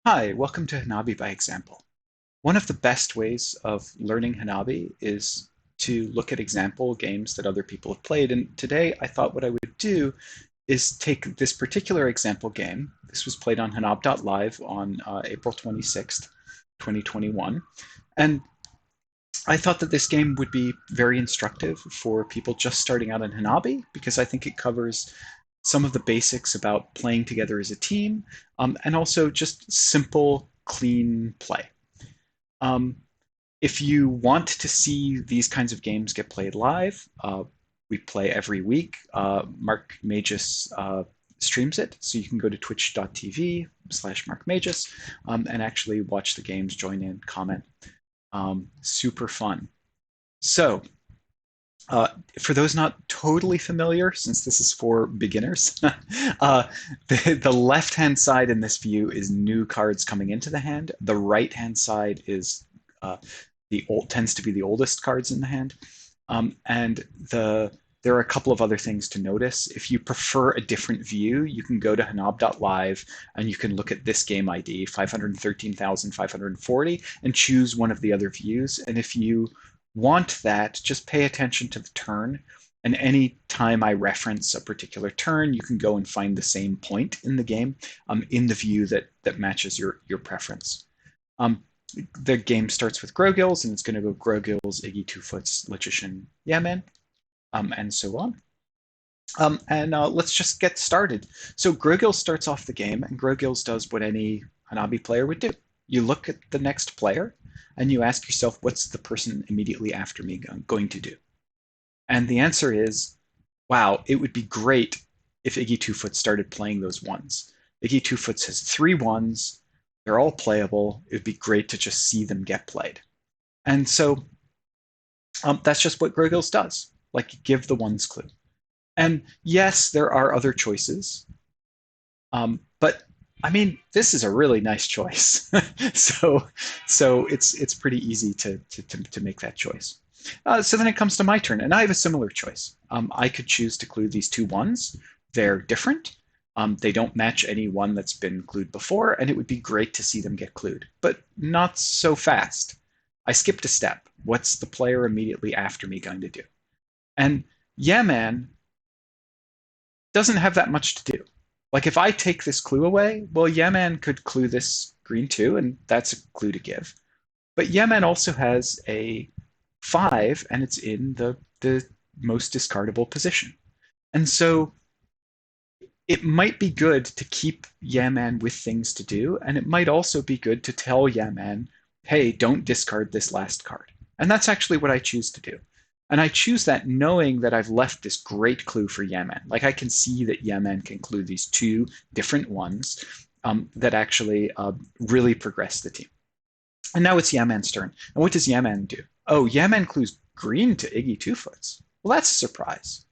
Hi, welcome to Hanabi by Example. One of the best ways of learning Hanabi is to look at example games that other people have played. And today I thought what I would do is take this particular example game. This was played on Hanab.live on April 26th, 2021. And I thought that this game would be very instructive for people just starting out in Hanabi because I think it covers some of the basics about playing together as a team, and also just simple, clean play. Um, if you want to see these kinds of games get played live, we play every week. Mark Magis streams it, so you can go to twitch.tv/Mark Magis and actually watch the games, join in, comment. Super fun. So, uh, for those not totally familiar, since this is for beginners, the left-hand side in this view is new cards coming into the hand. The right-hand side is uh, tends to be the oldest cards in the hand, and there are a couple of other things to notice. If you prefer a different view, you can go to hanab.live and you can look at this game ID 513,540 and choose one of the other views. And if you want that, just pay attention to the turn. And any time I reference a particular turn, you can go and find the same point in the game in the view that matches your preference. Um, the game starts with Grogills, and it's going to go Grogills, Iggy, Two Foots, Logician, Yaman, and so on. And let's just get started. So Grogills starts off the game, and Grogills does what any Hanabi player would do. You look at the next player, and you ask yourself, what's the person immediately after me going to do? And the answer is, wow, it would be great if Iggy Two Foot started playing those ones. Iggy Two Foots has 3 ones. They're all playable. It would be great to just see them get played. And so that's just what Grogills does. Like, give the ones clue. And yes, there are other choices. But I mean, this is a really nice choice. so so it's pretty easy to make that choice. So then it comes to my turn, and I have a similar choice. I could choose to clue these 2 ones. They're different. They don't match any one that's been clued before, and it would be great to see them get clued, but not so fast. I skipped a step. What's the player immediately after me going to do? And yeah, man, doesn't have that much to do. Like if I take this clue away, well, Yemen could clue this green too, and that's a clue to give. But Yemen also has a 5, and it's in the most discardable position. And so it might be good to keep Yemen with things to do, and it might also be good to tell Yemen, hey, don't discard this last card. And that's actually what I choose to do. And I choose that knowing that I've left this great clue for Yemen. Like I can see that Yemen can clue these 2 different ones that actually really progress the team. And now it's Yemen's turn. And what does Yemen do? Oh, Yemen clues green to Iggy Two Foots. Well, that's a surprise.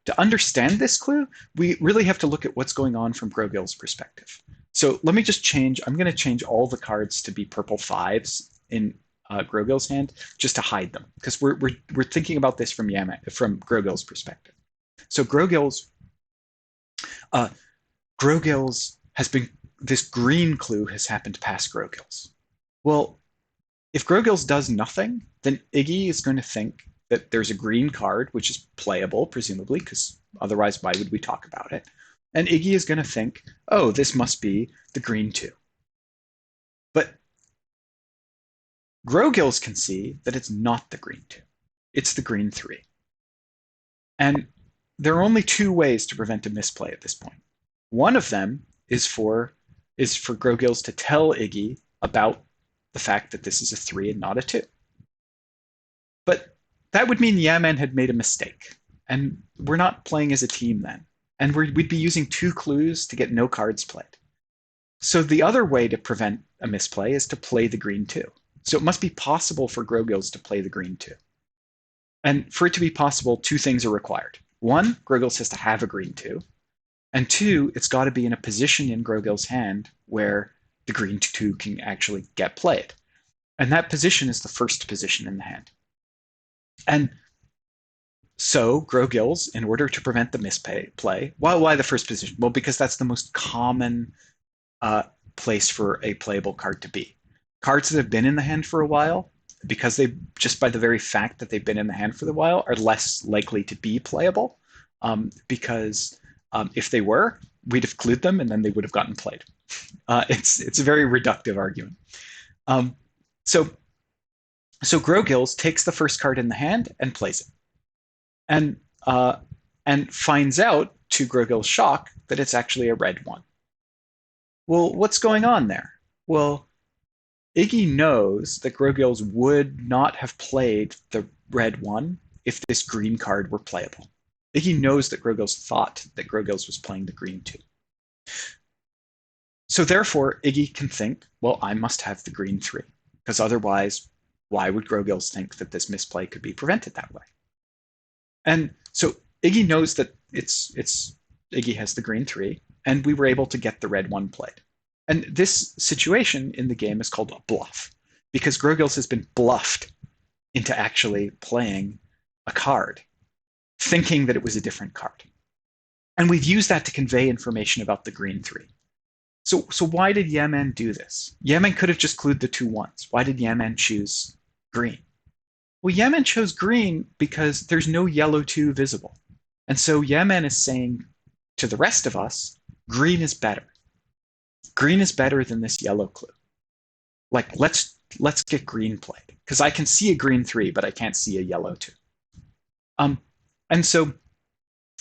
To understand this clue, we really have to look at what's going on from Grogill's perspective. So let me just change. I'm going to change all the cards to be purple 5s in Grogill's hand just to hide them because we're thinking about this from Grogill's perspective. So uh, Grogill's has been this green clue has happened past Grogill's. Well, if Grogill's does nothing, then Iggy is going to think that there's a green card, which is playable, presumably, because otherwise, why would we talk about it? And Iggy is going to think, oh, this must be the green 2. But Grogills can see that it's not the green 2. It's the green 3. And there are only 2 ways to prevent a misplay at this point. One of them is for Grogills to tell Iggy about the fact that this is a 3 and not a 2. But that would mean Yaman had made a mistake, and we're not playing as a team then. And we'd be using 2 clues to get no cards played. So the other way to prevent a misplay is to play the green 2. So it must be possible for Grogills to play the green 2. And for it to be possible, 2 things are required. 1, Grogills has to have a green 2. And 2, it's got to be in a position in Grogill's hand where the green 2 can actually get played. And that position is the first position in the hand. And so Grogills, in order to prevent the misplay, why the first position? Well, because that's the most common place for a playable card to be. Cards that have been in the hand for a while, because they just by the very fact that they've been in the hand for a while, are less likely to be playable. Because if they were, we'd have clued them and then they would have gotten played. It's a very reductive argument. Um, so so Grogills takes the first card in the hand and plays it, and finds out to Grogill's shock that it's actually a red one. Well, what's going on there? Well, Iggy knows that Grogills would not have played the red one if this green card were playable. Iggy knows that Grogills thought that Grogills was playing the green two. So therefore, Iggy can think, well, I must have the green three, because otherwise, why would Grogills think that this misplay could be prevented that way? And so Iggy knows that Iggy has the green three, and we were able to get the red one played. And this situation in the game is called a bluff, because Grogills has been bluffed into actually playing a card, thinking that it was a different card. And we've used that to convey information about the green three. So why did Yemen do this? Yemen could have just clued the 2 ones. Why did Yemen choose green? Well, Yemen chose green because there's no yellow 2 visible. And so Yemen is saying to the rest of us, green is better. Green is better than this yellow clue. Like, let's get green played. Because I can see a green 3, but I can't see a yellow 2. And so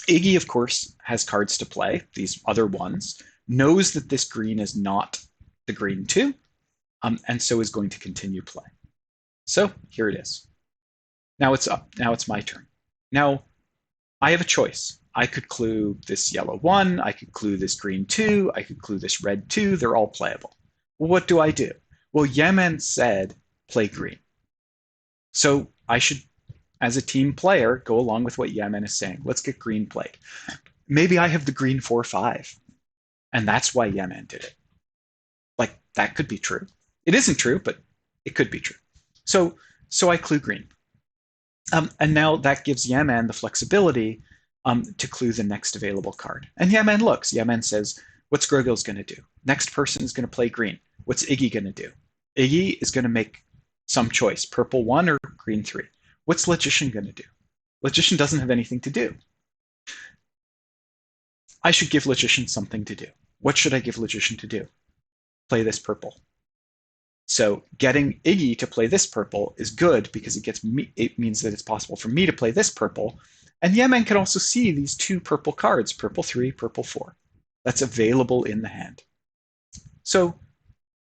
Iggy, of course, has cards to play, these other ones, knows that this green is not the green 2, and so is going to continue playing. So here it is. Now it's up. Now it's my turn. Now I have a choice. I could clue this yellow 1, I could clue this green 2, I could clue this red 2. They're all playable. Well, what do I do? Well, Yemen said play green. So I should, as a team player, go along with what Yemen is saying. Let's get green played. Maybe I have the green 4-5, and that's why Yemen did it. Like, that could be true. It isn't true, but it could be true. So I clue green. And now that gives Yemen the flexibility to clue the next available card. And Yemen looks. Yemen says, what's Grogill's going to do? Next person is going to play green. What's Iggy going to do? Iggy is going to make some choice, purple 1 or green 3. What's Logician going to do? Logician doesn't have anything to do. I should give Logician something to do. What should I give Logician to do? Play this purple. So getting Iggy to play this purple is good because it means that it's possible for me to play this purple. And Yemen can also see these 2 purple cards, purple 3, purple 4. That's available in the hand. So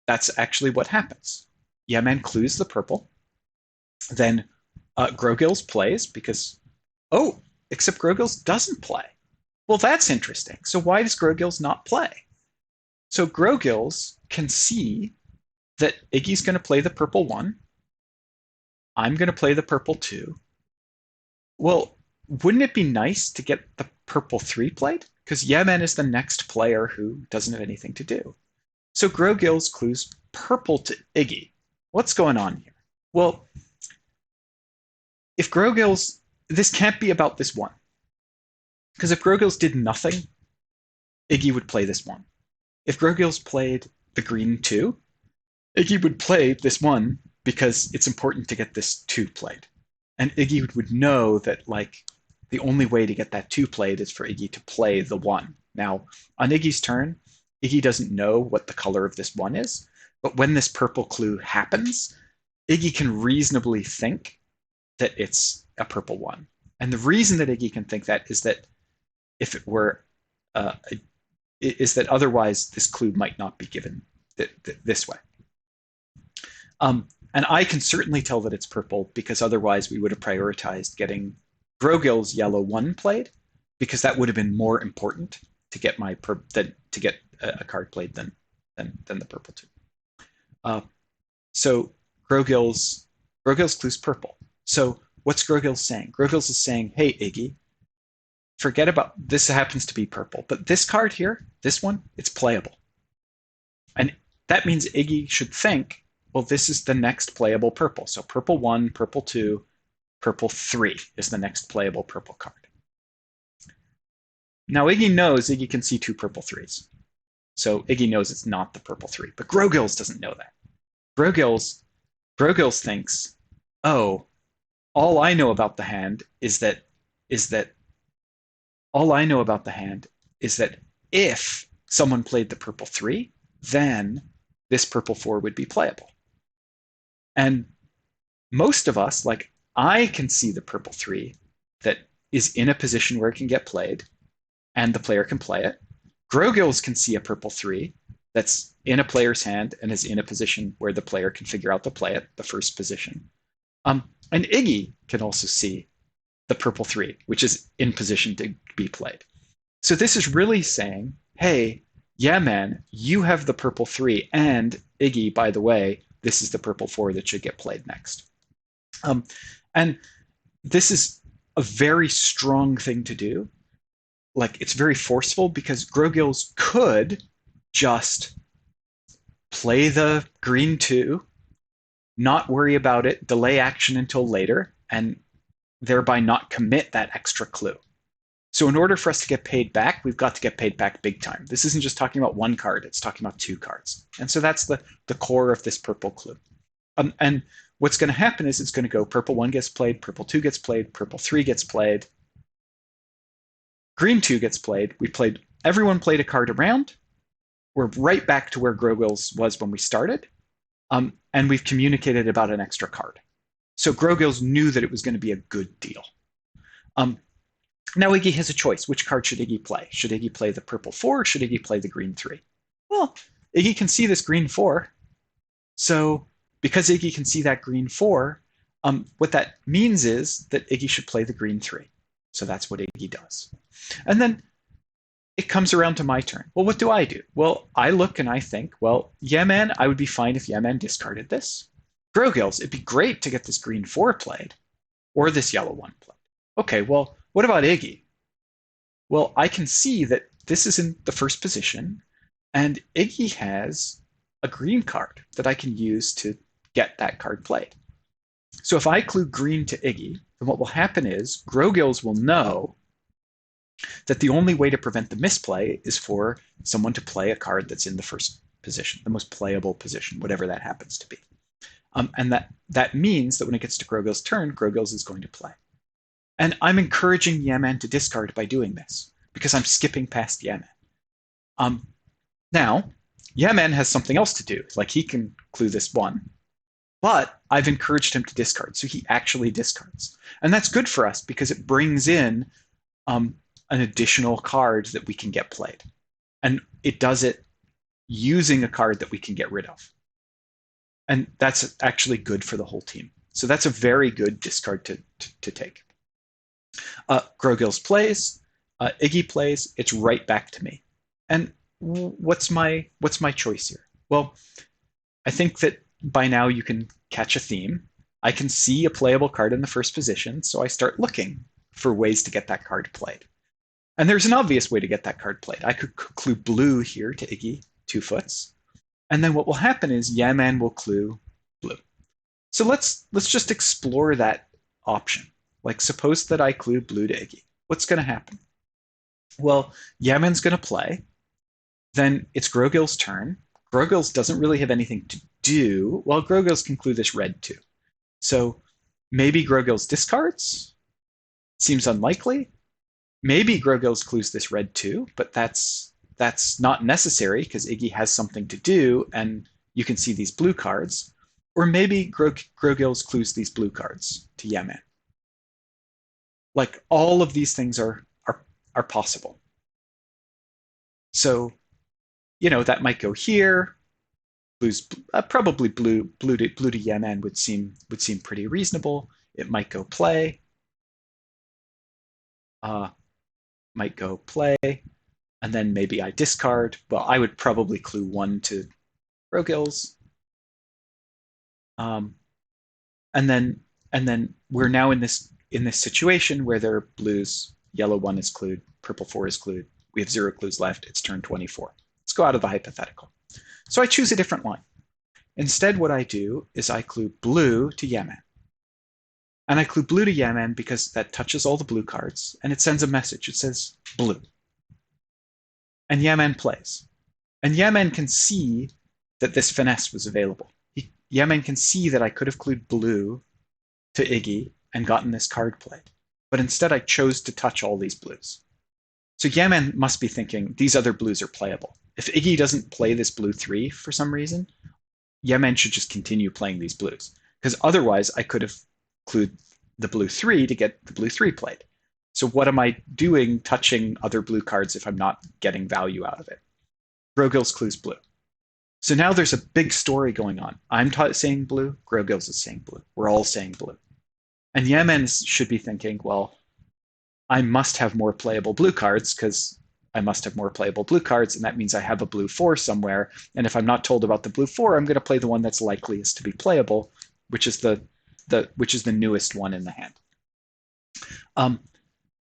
that's actually what happens. Yemen clues the purple. Then Grogills plays because, oh, except Grogills doesn't play. Well, that's interesting. So why does Grogills not play? So Grogills can see that Iggy's going to play the purple 1. I'm going to play the purple 2. Well, wouldn't it be nice to get the purple 3 played? Because Yemen is the next player who doesn't have anything to do. So Grogills clues purple to Iggy. What's going on here? Well, if Grogills, this can't be about this 1. Because if Grogills did nothing, Iggy would play this 1. If Grogills played the green 2, Iggy would play this 1 because it's important to get this 2 played. And Iggy would know that, like, the only way to get that 2 played is for Iggy to play the 1. Now, on Iggy's turn, Iggy doesn't know what the color of this 1 is, but when this purple clue happens, Iggy can reasonably think that it's a purple 1. And the reason that Iggy can think that is that if it were, is that otherwise this clue might not be given this way. And I can certainly tell that it's purple because otherwise we would have prioritized getting Grogill's yellow 1 played, because that would have been more important to get a card played than the purple 2. So Grogill's clues purple. So what's Grogill's saying? Grogill's is saying, hey, Iggy, forget about this. Happens to be purple, but this card here, this one, it's playable. And that means Iggy should think, well, this is the next playable purple. So purple 1, purple 2, purple 3 is the next playable purple card. Now Iggy knows Iggy can see 2 purple 3s. So Iggy knows it's not the purple 3, but Grogills doesn't know that. Grogills Grogills thinks, oh, all I know about the hand is that all I know about the hand is that if someone played the purple 3, then this purple 4 would be playable. And most of us, like I can see the purple 3 that is in a position where it can get played and the player can play it. Grogills can see a purple 3 that's in a player's hand and is in a position where the player can figure out to play it, the first position. And Iggy can also see the purple 3, which is in position to be played. So this is really saying, hey, yeah, man, you have the purple 3, and Iggy, by the way, this is the purple 4 that should get played next. And this is a very strong thing to do. Like, it's very forceful because Grogills could just play the green 2, not worry about it, delay action until later, and thereby not commit that extra clue. So in order for us to get paid back, we've got to get paid back big time. This isn't just talking about one card, it's talking about 2 cards. And so that's the core of this purple clue. And what's going to happen is it's going to go purple 1 gets played, purple 2 gets played, purple 3 gets played, green 2 gets played. Everyone played a card around. We're right back to where Grogills was when we started. And we've communicated about an extra card. So Grogills knew that it was going to be a good deal. Now Iggy has a choice. Which card should Iggy play? Should Iggy play the purple 4 or should Iggy play the green 3? Well, Iggy can see this green 4. So because Iggy can see that green 4, what that means is that Iggy should play the green 3. So that's what Iggy does. And then it comes around to my turn. Well, what do I do? Well, I look and I think, well, yeah, man, I would be fine if yeah, man discarded this. Grogills, it'd be great to get this green 4 played or this yellow 1 played. Okay, well, what about Iggy? Well, I can see that this is in the first position and Iggy has a green card that I can use to get that card played. So if I clue green to Iggy, then what will happen is Grogills will know that the only way to prevent the misplay is for someone to play a card that's in the first position, the most playable position, whatever that happens to be. And that means that when it gets to Grogill's turn, Grogills is going to play. And I'm encouraging Yaman to discard by doing this because I'm skipping past Yaman. Now, Yaman has something else to do, like he can clue this 1. But I've encouraged him to discard, so he actually discards. And that's good for us because it brings in an additional card that we can get played. And it does it using a card that we can get rid of. And that's actually good for the whole team. So that's a very good discard to take. Grogills plays, Iggy plays, it's right back to me. And what's my choice here? Well, I think that by now you can catch a theme. I can see a playable card in the first position, so I start looking for ways to get that card played. And there's an obvious way to get that card played. I could clue blue here to Iggy, 2 foots. And then what will happen is Yaman will clue blue. So let's just explore that option. Like suppose that I clue blue to Iggy. What's going to happen? Well, Yaman's going to play. Then it's Grogill's turn. Grogills doesn't really have anything to do. Well, Grogills can clue this red too. So maybe Grogills discards. Seems unlikely. Maybe Grogills clues this red too, but that's not necessary because Iggy has something to do and you can see these blue cards. Or maybe Grogills clues these blue cards to Yaman. Like all of these things are possible. So, that might go here. Blue's probably blue to Yaman would seem pretty reasonable. It might go play. Might go play, and then maybe I discard. Well, I would probably clue 1 to Grogills. And then we're now in this situation where there are blues, yellow 1 is clued, purple 4 is clued. We have 0 clues left. It's turn 24. Let's go out of the hypothetical. So I choose a different line. Instead, what I do is I clue blue to Yaman. And I clue blue to Yaman because that touches all the blue cards, and it sends a message. It says blue. And Yaman plays. And Yemen can see that this finesse was available. Yemen can see that I could have clued blue to Iggy and gotten this card played. But instead, I chose to touch all these blues. So Yemen must be thinking these other blues are playable. If Iggy doesn't play this blue 3 for some reason, Yemen should just continue playing these blues. Because otherwise, I could have clued the blue 3 to get the blue 3 played. So what am I doing touching other blue cards if I'm not getting value out of it? Grogil's clues blue. So now there's a big story going on. I'm saying blue, Grogil's is saying blue. We're all saying blue. And Yemen should be thinking, well, I must have more playable blue cards because I must have more playable blue cards, and that means I have a blue 4 somewhere. And if I'm not told about the blue 4, I'm going to play the one that's likeliest to be playable, which is the newest one in the hand.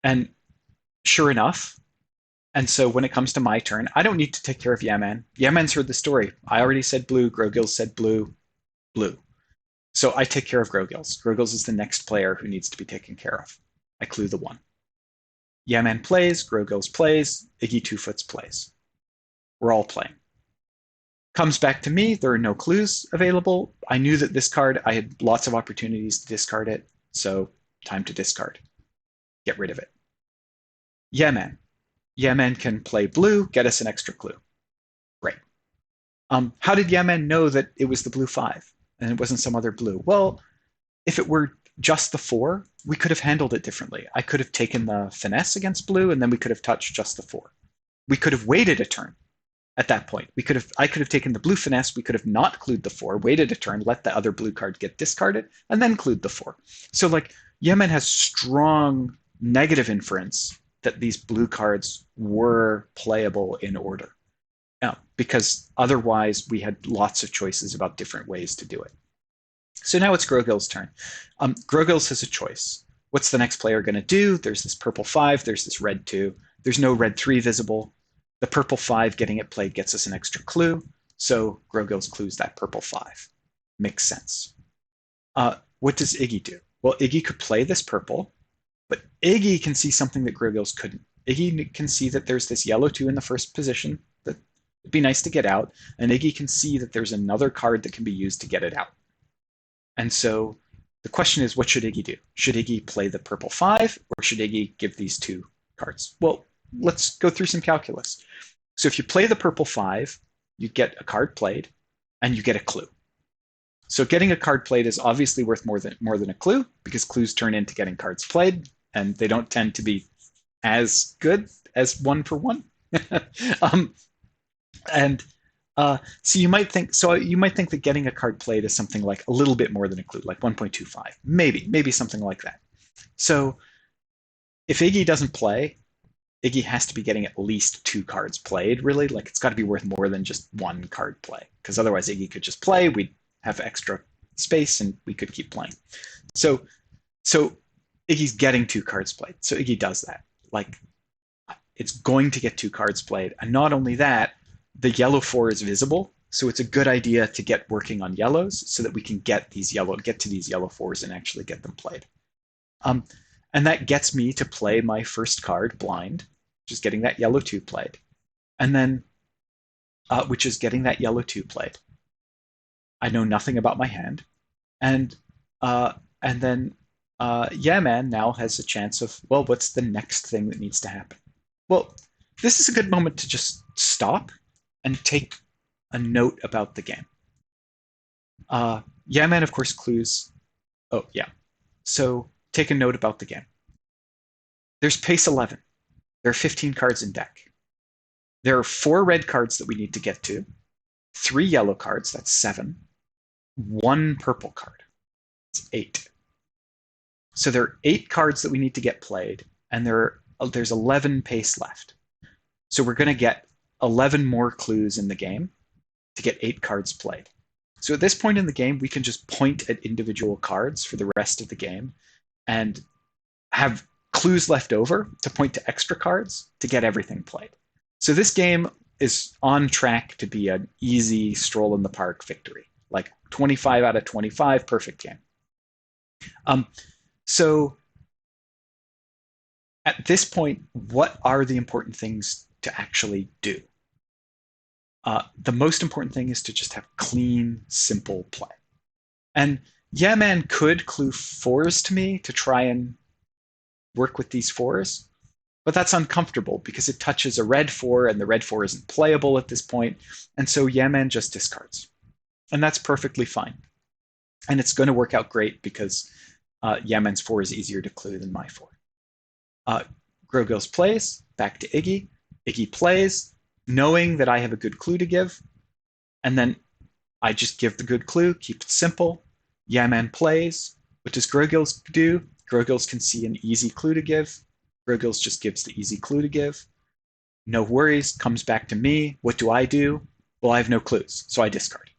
And sure enough, and so when it comes to my turn, I don't need to take care of Yemen. Yemen's heard the story. I already said blue. Grogils said blue. Blue. So I take care of Grogils. Grogils is the next player who needs to be taken care of. I clue the 1. Yemen plays. Grogils plays. Iggy Two Foots plays. We're all playing. Comes back to me. There are no clues available. I knew that this card, I had lots of opportunities to discard it. So time to discard. Get rid of it. Yemen. Yemen can play blue, get us an extra clue. Great. How did Yemen know that it was the blue 5 and it wasn't some other blue? Well, if it were just the 4, we could have handled it differently. I could have taken the finesse against blue, and then we could have touched just the 4. We could have waited a turn at that point. I could have taken the blue finesse, we could have not clued the 4, waited a turn, let the other blue card get discarded, and then clued the 4. So like Yemen has strong negative inference that these blue cards were playable in order. Because otherwise we had lots of choices about different ways to do it. So now it's Grogil's turn. Grogils has a choice. What's the next player going to do? There's this purple 5, there's this red 2. There's no red 3 visible. The purple 5 getting it played gets us an extra clue. So Grogils clues that purple 5. Makes sense. What does Iggy do? Well, Iggy could play this purple, but Iggy can see something that Grogils couldn't. Iggy can see that there's this yellow 2 in the first position that would be nice to get out, and Iggy can see that there's another card that can be used to get it out. And so the question is, what should Iggy do? Should Iggy play the purple 5, or should Iggy give these 2 cards? Well, let's go through some calculus. So if you play the purple 5, you get a card played, and you get a clue. So getting a card played is obviously worth more than a clue, because clues turn into getting cards played, and they don't tend to be as good as 1 for 1. So you might think that getting a card played is something like a little bit more than a clue, like 1.25, maybe something like that. So if Iggy doesn't play, Iggy has to be getting at least 2 cards played, really. Like it's got to be worth more than just 1 card play, because otherwise Iggy could just play, we'd have extra space, and we could keep playing. So Iggy's getting 2 cards played. So Iggy does that. Like it's going to get 2 cards played, and not only that, the yellow 4 is visible, so it's a good idea to get working on yellows so that we can get to these yellow 4s and actually get them played. And that gets me to play my first card blind, which is getting that yellow 2 played, and then which is getting that yellow 2 played. I know nothing about my hand, and then Yemen now has a chance of, well, what's the next thing that needs to happen? Well, this is a good moment to just stop and take a note about the game. Yemen, of course, clues. Oh, yeah. So take a note about the game. There's pace 11. There are 15 cards in deck. There are 4 red cards that we need to get to, 3 yellow cards, that's 7, 1 purple card, it's 8. So there are 8 cards that we need to get played, and there's 11 pace left. So we're going to get 11 more clues in the game to get 8 cards played. So at this point in the game, we can just point at individual cards for the rest of the game and have clues left over to point to extra cards to get everything played. So this game is on track to be an easy stroll in the park victory, like 25 out of 25, perfect game. So at this point, what are the important things to actually do? The most important thing is to just have clean, simple play. And yeah, man could clue fours to me to try and work with these fours, but that's uncomfortable because it touches a red four and the red four isn't playable at this point. And so yeah, man just discards. And that's perfectly fine. And it's going to work out great because yeah, man's four is easier to clue than my four. Grogil's plays, back to Iggy. Iggy plays, knowing that I have a good clue to give. And then I just give the good clue, keep it simple. Yeah, man plays. What does Grogil's do? Grogil's can see an easy clue to give. Grogil's just gives the easy clue to give. No worries, comes back to me. What do? Well, I have no clues, so I discard.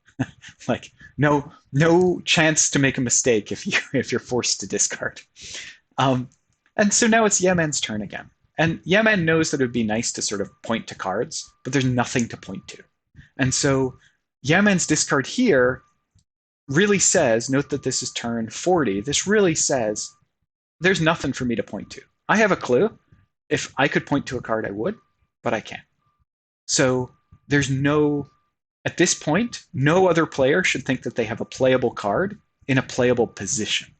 Like no chance to make a mistake if you're forced to discard. And so now it's Yemen's turn again. And Yemen knows that it would be nice to sort of point to cards, but there's nothing to point to. And so Yemen's discard here really says, note that this is turn 40, this really says there's nothing for me to point to. I have a clue. If I could point to a card, I would, but I can't. So there's no, at this point, no other player should think that they have a playable card in a playable position.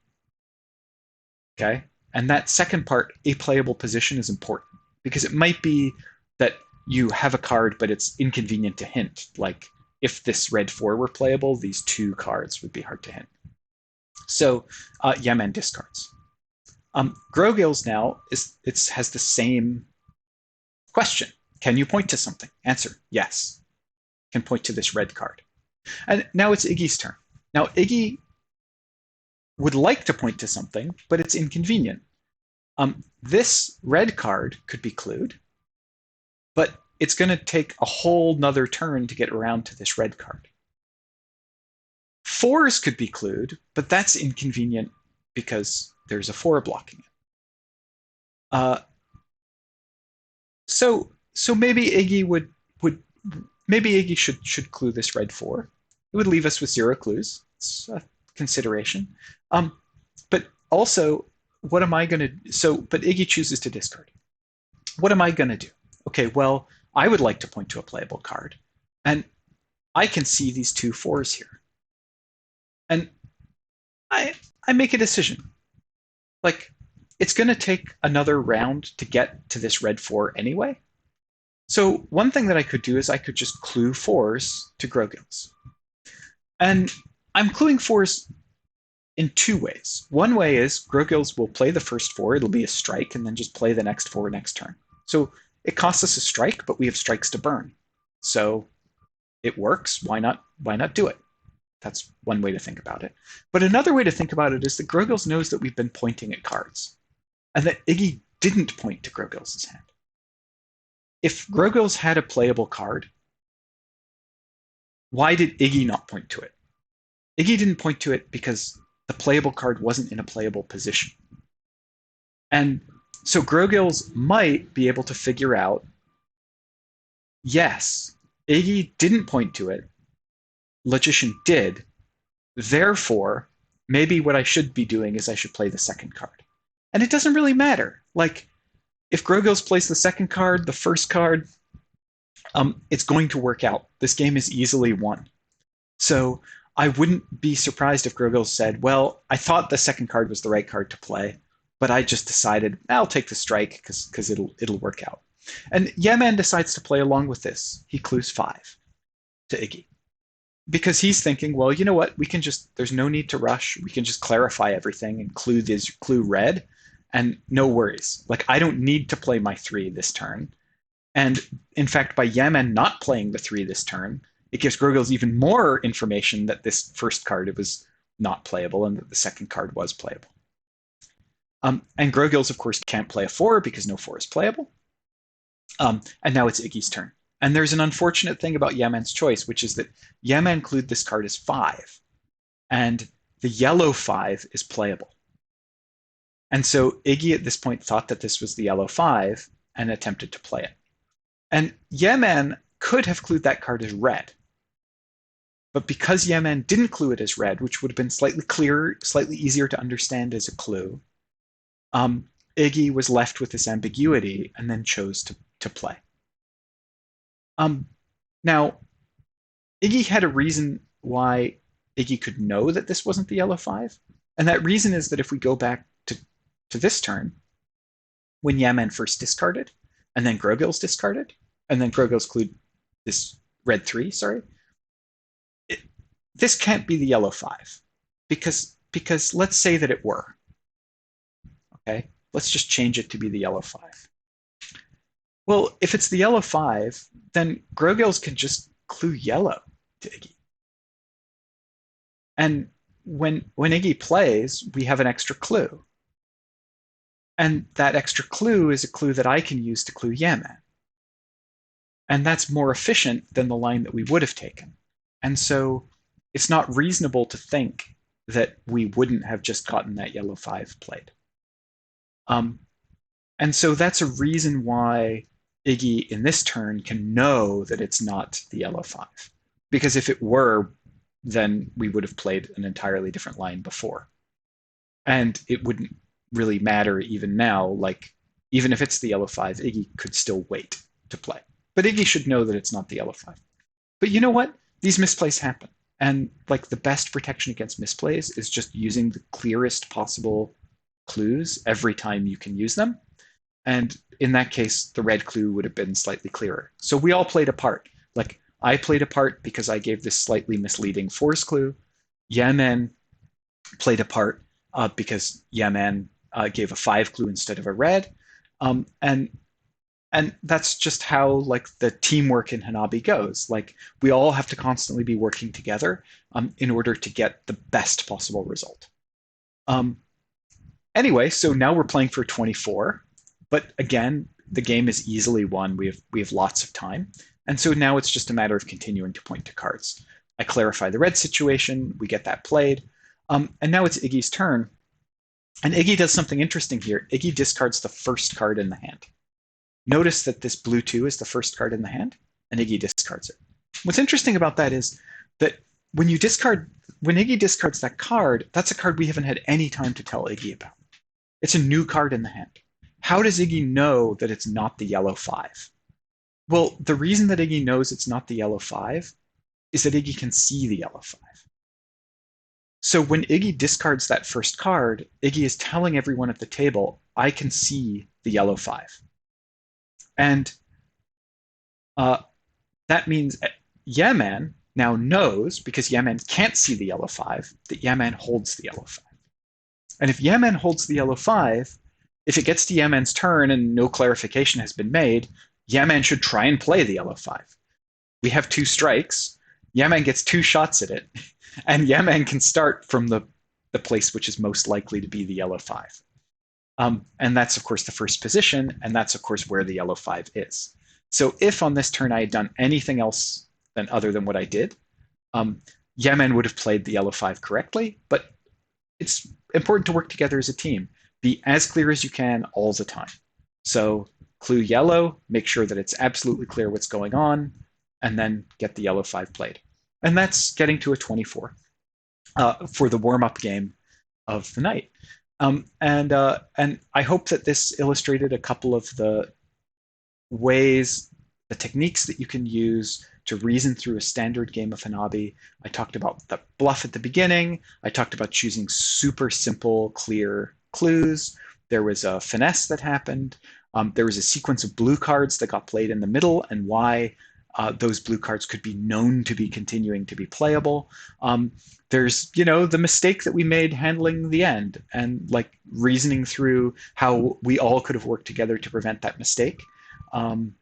Okay? And that second part, a playable position, is important because it might be that you have a card, but it's inconvenient to hint. Like if this red four were playable, these two cards would be hard to hint. So Yemen discards. Grogil's now has the same question. Can you point to something? Answer, yes. Can point to this red card. And now it's Iggy's turn. Now Iggy would like to point to something, but it's inconvenient. This red card could be clued, but it's going to take a whole nother turn to get around to this red card. Fours could be clued, but that's inconvenient because there's a four blocking it. So maybe Iggy would maybe Iggy should clue this red four. It would leave us with 0 clues. It's a consideration. But also, what am I going to? But Iggy chooses to discard. What am I going to do? Okay, well, I would like to point to a playable card, and I can see these 2 fours here, and I make a decision. Like, it's going to take another round to get to this red 4 anyway. So one thing that I could do is I could just clue 4s to Grogil's. And I'm cluing 4s in 2 ways. One way is Grogil's will play the first 4, it'll be a strike, and then just play the next 4 next turn. So it costs us a strike, but we have strikes to burn. So it works. Why not do it? That's one way to think about it. But another way to think about it is that Grogil's knows that we've been pointing at cards, and that Iggy didn't point to Grogil's hand. If Grogil's had a playable card, why did Iggy not point to it? Iggy didn't point to it because the playable card wasn't in a playable position. And so Grogil's might be able to figure out, yes, Iggy didn't point to it, Logician did, therefore, maybe what I should be doing is I should play the second card. And it doesn't really matter. Like, if Grogil's plays the second card, the first card, it's going to work out. This game is easily won. So I wouldn't be surprised if Grogil's said, well, I thought the second card was the right card to play, but I just decided I'll take the strike because it'll work out. And Yemen decides to play along with this. He clues 5 to Iggy. Because he's thinking, well, you know what? There's no need to rush. We can just clarify everything and clue red, and no worries. Like, I don't need to play my 3 this turn. And in fact, by Yemen not playing the 3 this turn, it gives Grogil's even more information that this first card, it was not playable, and that the second card was playable. And Grogil's, of course, can't play a 4 because no 4 is playable. And now it's Iggy's turn. And there's an unfortunate thing about Yemen's choice, which is that Yemen clued this card as 5, and the yellow 5 is playable. And so Iggy at this point thought that this was the yellow 5 and attempted to play it. And Yemen could have clued that card as red. But because Yemen didn't clue it as red, which would have been slightly clearer, slightly easier to understand as a clue, Iggy was left with this ambiguity and then chose to play. Now, Iggy had a reason why Iggy could know that this wasn't the yellow five. And that reason is that if we go back to this turn, when Yaman first discarded, and then Grogil's discarded, and then Grogil's clued this red three, sorry, it, this can't be the yellow five. Because let's say that it were. Okay? Let's just change it to be the yellow five. Well, if it's the yellow five, then Grogil's can just clue yellow to Iggy. And when Iggy plays, we have an extra clue. And that extra clue is a clue that I can use to clue Yaman. And that's more efficient than the line that we would have taken. And so it's not reasonable to think that we wouldn't have just gotten that yellow five played. And so that's a reason why Iggy in this turn can know that it's not the yellow five. Because if it were, then we would have played an entirely different line before. And it wouldn't really matter even now. Like, even if it's the yellow five, Iggy could still wait to play. But Iggy should know that it's not the yellow five. But you know what? These misplays happen. And like the best protection against misplays is just using the clearest possible clues every time you can use them. And in that case, the red clue would have been slightly clearer. So we all played a part. Like I played a part because I gave this slightly misleading fours clue. Yaman played a part because Yaman gave a five clue instead of a red. And that's just how like the teamwork in Hanabi goes. Like we all have to constantly be working together in order to get the best possible result. Anyway, so now we're playing for 24, but again, the game is easily won. We have lots of time, and so now it's just a matter of continuing to point to cards. I clarify the red situation. We get that played, and now it's Iggy's turn. And Iggy does something interesting here. Iggy discards the first card in the hand. Notice that this blue 2 is the first card in the hand, and Iggy discards it. What's interesting about that is that when Iggy discards that card, that's a card we haven't had any time to tell Iggy about. It's a new card in the hand. How does Iggy know that it's not the yellow 5? Well, the reason that Iggy knows it's not the yellow 5 is that Iggy can see the yellow 5. So when Iggy discards that first card, Iggy is telling everyone at the table, I can see the yellow 5. And that means Yaman now knows, because Yaman can't see the yellow 5, that Yaman holds the yellow 5. And if Yaman holds the yellow 5, if it gets to Yaman's turn and no clarification has been made, Yaman should try and play the yellow 5. We have 2 strikes. Yaman gets 2 shots at it, and Yaman can start from the place which is most likely to be the yellow 5. And that's, of course, the first position, and that's, of course, where the yellow 5 is. So if on this turn I had done anything else other than what I did, Yaman would have played the yellow 5 correctly, but it's important to work together as a team. Be as clear as you can all the time. So clue yellow, make sure that it's absolutely clear what's going on, and then get the yellow 5 played. And that's getting to a 24 for the warm-up game of the night. And I hope that this illustrated a couple of the ways, the techniques that you can use to reason through a standard game of Hanabi. I talked about the bluff at the beginning. I talked about choosing super simple, clear clues. There was a finesse that happened. There was a sequence of blue cards that got played in the middle, and why those blue cards could be known to be continuing to be playable. There's, the mistake that we made handling the end, and like reasoning through how we all could have worked together to prevent that mistake. And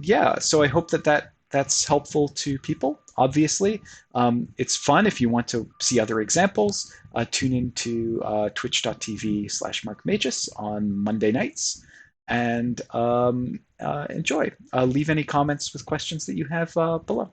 yeah, so I hope that's helpful to people. Obviously, it's fun. If you want to see other examples, tune into twitch.tv/markmagus on Monday nights, and enjoy. Leave any comments with questions that you have below.